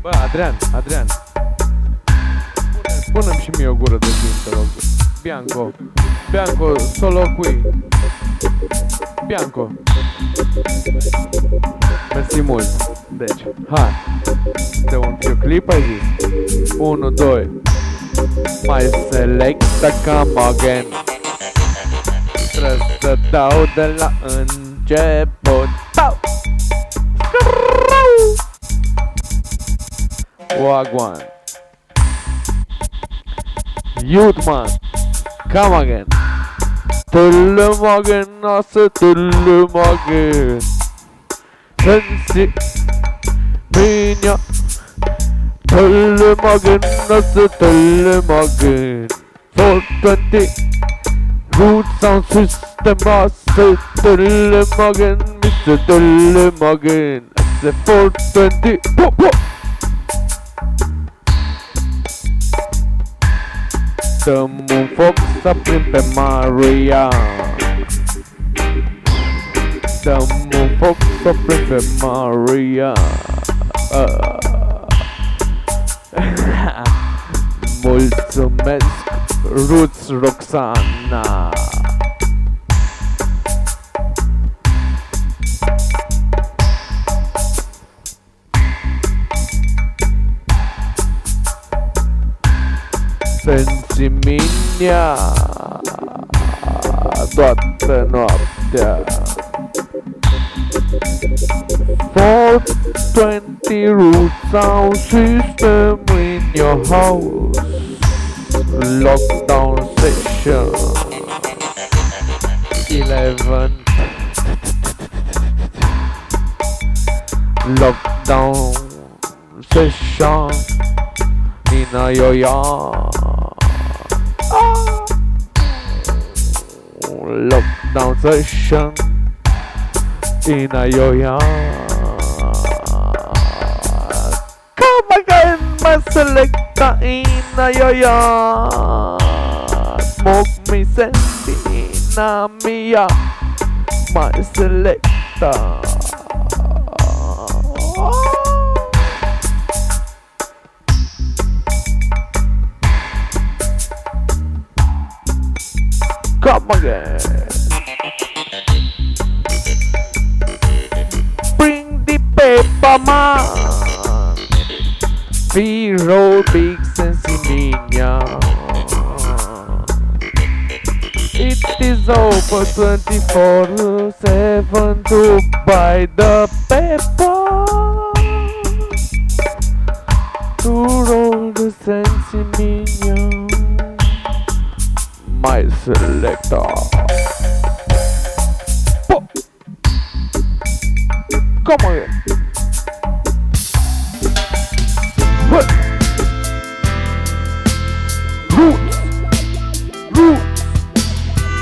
Bă, Adrian. Spune-mi și mie o gură de vin, te rog. Bianco, solo qui. Bianco. Mersi mult. Deci, hai. De un videoclip ai zis. 1, 2. Mai selecta come again. Trebuie să dau de la început. Wagwan. Youthman. Come again. Tullumagen, nasıl tullumagen. Sensi minha. Tullumagen, nasıl tullumagen. 420 Root sound system, nasıl tullumagen. Mr. Tullumagen. It's 420 Dăm un foc să aprind pe Maria. Dăm un foc să aprind pe Maria. Mulțumesc, Roots Roxana. Sensiminea toată noaptea. 420 root sound system in your house. Lockdown session 11. Lockdown session in a yo-yo. Lockdown session in a yo-yo. Come again, my selector in a yo-yo. Smoke me sentina mia, my selector. Come again. Bring the paper, man. Zero big sensimania. It is over 24/7 to buy the paper. To roll the sensimania. My selector. Come on.